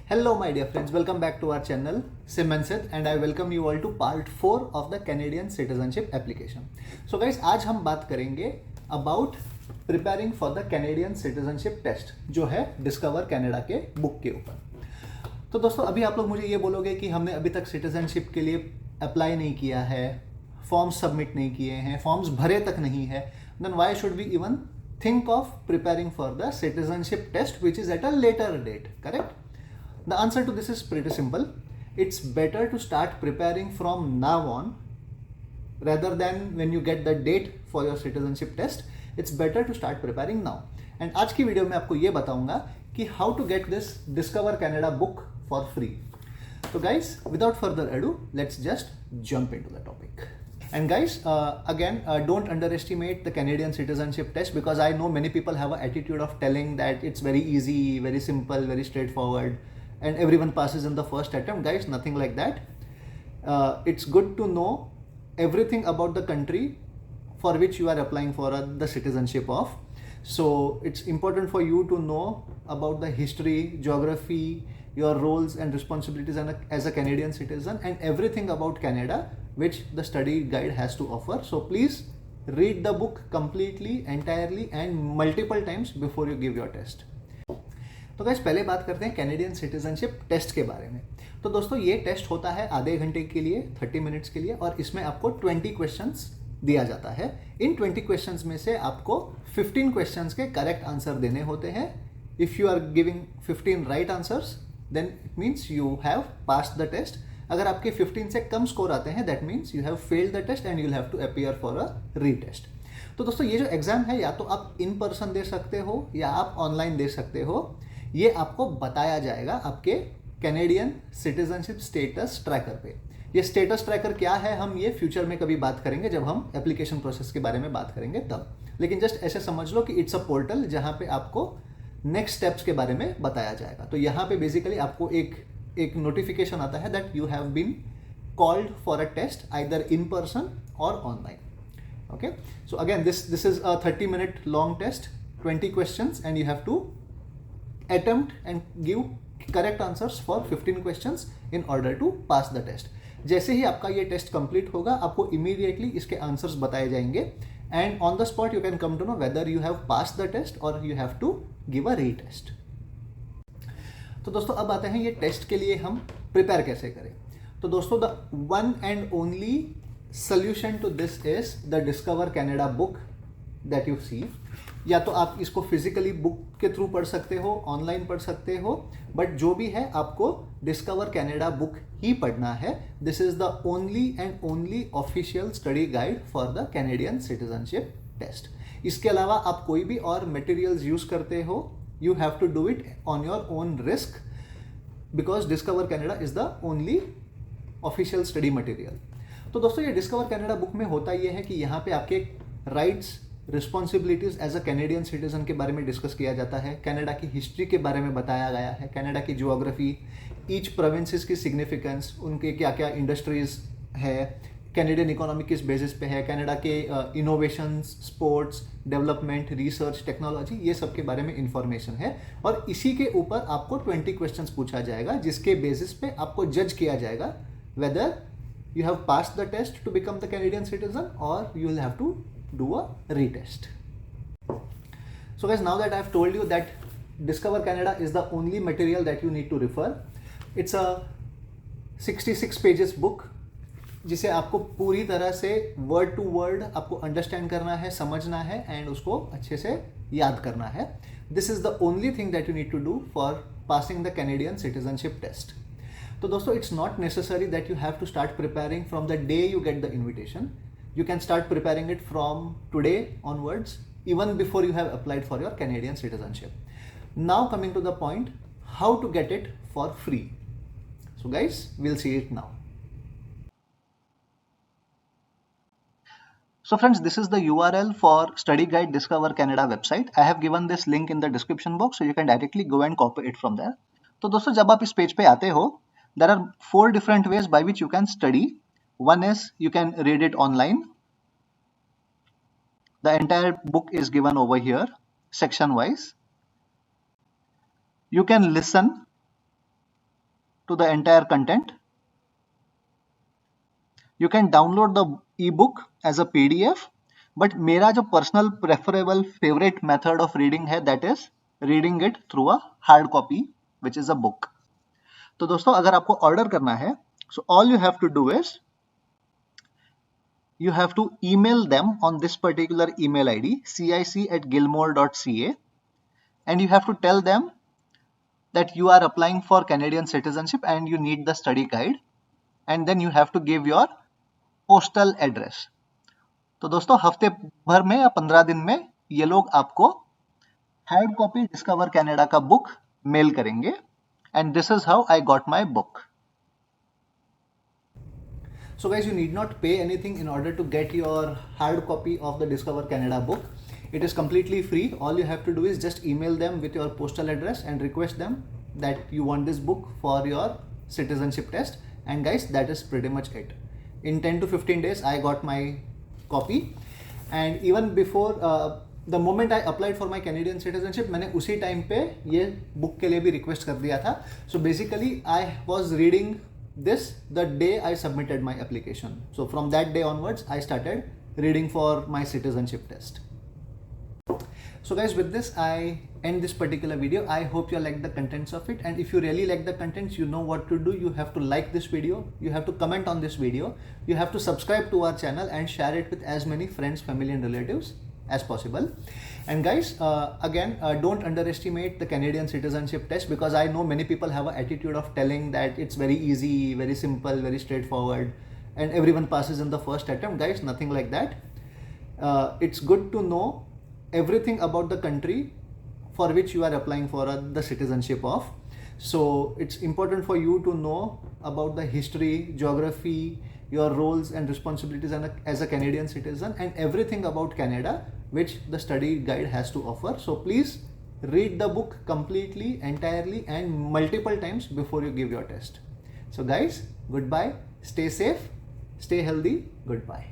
Hello, my dear friends. Welcome back to our channel, Sim and Sid, and I welcome you all to part 4 of the Canadian citizenship application. So, guys, आज हम बात करेंगे about preparing for the Canadian citizenship test, जो है Discover Canada के book के ऊपर. तो दोस्तों, अभी आप लोग मुझे ये बोलोगे कि हमने अभी तक सिटीजनशिप के लिए अप्लाई नहीं किया है, फॉर्म्स सबमिट नहीं किए हैं, फॉर्म्स भरे तक नहीं है, then why should we even think of preparing for the citizenship test which is at a later date, correct? The answer to this is pretty simple. It's better to start preparing from now on rather than when you get the date for your citizenship test. It's better to start preparing now. And आज की video में आपको ये बताऊंगा कि how to get this Discover Canada book for free. So guys, without further ado, let's just jump into the topic. And guys, again, don't underestimate the Canadian citizenship test, because I know many people have an attitude of telling that it's very easy, very simple, very straightforward, and everyone passes in the first attempt. Guys, nothing like that. It's good to know everything about the country for which you are applying for the citizenship of. So it's important for you to know about the history, geography, your roles and responsibilities as a Canadian citizen, and everything about Canada which the study guide has to offer. So please read the book completely, entirely and multiple times before you give your test. तो guys, पहले बात करते हैं Canadian citizenship test के बारे में. तो दोस्तों, ये टेस्ट होता है आधे घंटे के लिए, 30 मिनट्स के लिए, और इसमें आपको 20 क्वेश्चंस दिया जाता है. इन 20 क्वेश्चंस में से आपको 15 क्वेश्चंस के करेक्ट आंसर देने होते हैं. If you are giving 15 right answers, then it means you have passed the test. अगर आपके 15 से कम स्कोर आते हैं, that means you have failed the test and you have to appear for a retest. तो दोस्तों, ये जो एग्जाम है, या तो आप इन पर्सन दे सकते हो या आप ऑनलाइन दे सकते हो. ये आपको बताया जाएगा आपके कैनेडियन सिटीजनशिप स्टेटस ट्रैकर पे. ये स्टेटस ट्रैकर क्या है, हम ये फ्यूचर में कभी बात करेंगे जब हम एप्लीकेशन प्रोसेस के बारे में बात करेंगे तब. लेकिन जस्ट ऐसे समझ लो कि इट्स अ पोर्टल जहाँ पे आपको नेक्स्ट स्टेप्स के बारे में बताया जाएगा. तो यहाँ पे बेसिकली आपको एक नोटिफिकेशन आता है that you have been called for a test either in person और online. Okay, so again this is a 30-minute long test, 20 questions, and you have to attempt and give correct answers for 15 questions in order to pass the test. जैसे ही आपका ये test complete होगा, आपको immediately इसके answers बताए जाएंगे, and on the spot you can come to know whether you have pass the test और you have to give a retest. तो दोस्तों, अब आते हैं ये टेस्ट के लिए हम प्रिपेयर कैसे करें. तो दोस्तों, the one and only solution to this is the discover Canada book that you see. या तो आप इसको फिजिकली बुक के थ्रू पढ़ सकते हो, ऑनलाइन पढ़ सकते हो, बट जो भी है आपको डिस्कवर कैनेडा बुक ही पढ़ना है. This is the only and only official study guide for the Canadian citizenship test. इसके अलावा आप कोई भी और मटेरियल्स यूज करते हो, you have to do it on your own risk, because Discover Canada is the only official study material. तो दोस्तों, ये डिस्कवर कैनेडा बुक में होता ये है कि यहाँ पे आपके rights, responsibilities as a Canadian citizen के बारे में डिस्कस किया जाता है. कनाडा की हिस्ट्री के बारे में बताया गया है, कनाडा की ज्योग्राफी, ईच प्रोविंसेस की सिग्निफिकेंस, उनके क्या क्या इंडस्ट्रीज है, कैनेडियन इकोनॉमी किस बेसिस पे है, कनाडा के innovations, sports, development, research, technology, ये सब के बारे में इंफॉर्मेशन है. और इसी के ऊपर आपको 20 क्वेश्चंस पूछा जाएगा, जिसके बेसिस पे आपको जज किया जाएगा weather you have passed the test to become the Canadian citizen or you will have to do a retest. So guys, now that I have told you that Discover Canada is the only material that you need to refer. It's a 66 pages book जिसे आपको पूरी तरह से word to word आपको understand करना है, समझना है एंड उसको अच्छे से याद करना है. This is the only thing that you need to do for passing the Canadian citizenship test. तो दोस्तों, it's not necessary that you have to start preparing from the day you get the invitation. You can start preparing it from today onwards, even before you have applied for your Canadian citizenship. Now coming to the point, how to get it for free. So guys, will see it now. So friends, this is the URL for Study Guide Discover Canada website. I have given this link in the description box, so you can directly go and copy it from there. तो दोस्तों, जब आप इस page पे आते हो, there are 4 different ways by which you can study. One is you can read it online. The entire book is given over here, section wise. You can listen to the entire content. You can download the ebook as a PDF, but मेरा जो personal preferable favorite method of reading है that is reading it through a hard copy which is a book. तो दोस्तों अगर आपको order करना है, so all you have to do is you have to email them on this particular email ID cic@gilmore.ca, and you have to tell them that you are applying for Canadian citizenship and you need the study guide, and then you have to give your postal address. तो दोस्तों हफ्ते भर में या 15 दिन में ये लोग आपको हार्ड कॉपी डिस्कवर कनाडा का बुक मेल करेंगे, and this is how I got my book. So guys, you need not pay anything in order to get your hard copy of the Discover Canada book. It is completely free. All you have to do is just email them with your postal address and request them that you want this book for your citizenship test. And guys, that is pretty much it. In 10 to 15 days, I got my copy. And even before the moment I applied for my Canadian citizenship, मैंने उसी time पे ये book के लिए भी request कर दिया था. So basically, I was reading this the day I submitted my application. So from that day onwards, I started reading for my citizenship test. So guys, with this I end this particular video. I hope you like the contents of it, and if you really like the contents, you know what to do. You have to like this video, you have to comment on this video, you have to subscribe to our channel and share it with as many friends, family and relatives as possible. And guys, again, don't underestimate the Canadian citizenship test, because I know many people have an attitude of telling that it's very easy, very simple, very straightforward, and everyone passes in the first attempt. Guys, nothing like that. It's good to know everything about the country for which you are applying for the citizenship of. So it's important for you to know about the history, geography, your roles and responsibilities as a Canadian citizen, and everything about Canada which the study guide has to offer. So please read the book completely, entirely and multiple times before you give your test. So guys, goodbye, stay safe, stay healthy, goodbye.